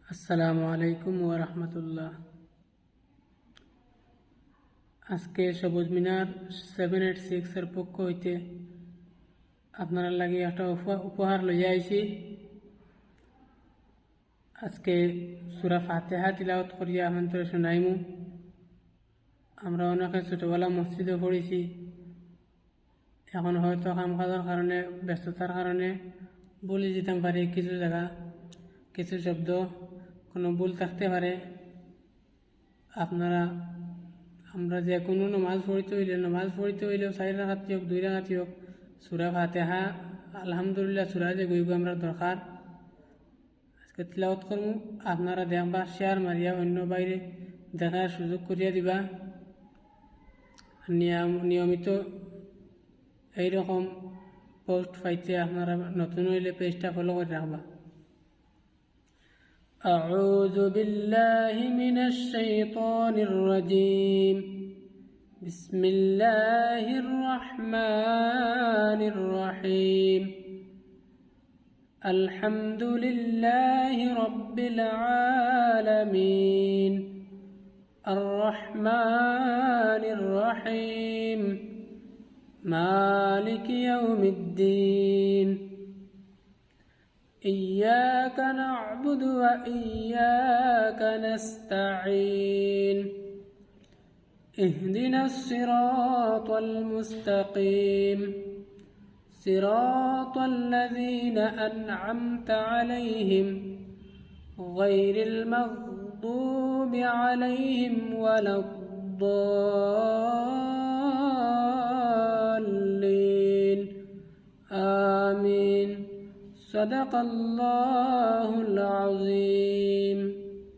আসসালামু আলাইকুম ওয়া রাহমাতুল্লাহ। আজকে সবুজ মিনার 786 এর পক্ষ হইতে আপনারা লাগি একটা উপহার লইয়া আইছি। আজকে সূরা ফাতিহা তিলাওয়াত করিয়া আপনাদের শোনাইমু। আমরা অনেকে ছোটবেলা মসজিদে পড়েছি, এখন হয়তো কামকাজের কারণে ব্যস্ততার কারণে ভুলে যেতে পারি কিছু জায়গা, কিছু শব্দ কোনো ভুল থাকতে পারে। আপনারা আমরা যে কোনো নামাজ পড়িতে হইলেও 4 রাকাত হোক 2 রাকাত হোক সূরা ফাতিহা আলহামদুলিল্লাহ সূরা যে গইব আমরা দরকার। আজকে তিলাওয়াত করবো, আপনারা দেখবা শেয়ার মারিয়া অন্য বাইরে দেখার সুযোগ করিয়া দিবা। নিয়মিত এইরকম পোস্ট পাইতে আপনারা নতুন হইলে পেজটা ফলো করে রাখবা। أعوذ بالله من الشيطان الرجيم. بسم الله الرحمن الرحيم. الحمد لله رب العالمين. الرحمن الرحيم. مالك يوم الدين. إياك نعبد وإياك نستعين. اهدنا الصراط المستقيم. صراط الذين أنعمت عليهم غير المغضوب عليهم ولا الضالين. آمين. صدق الله العظيم.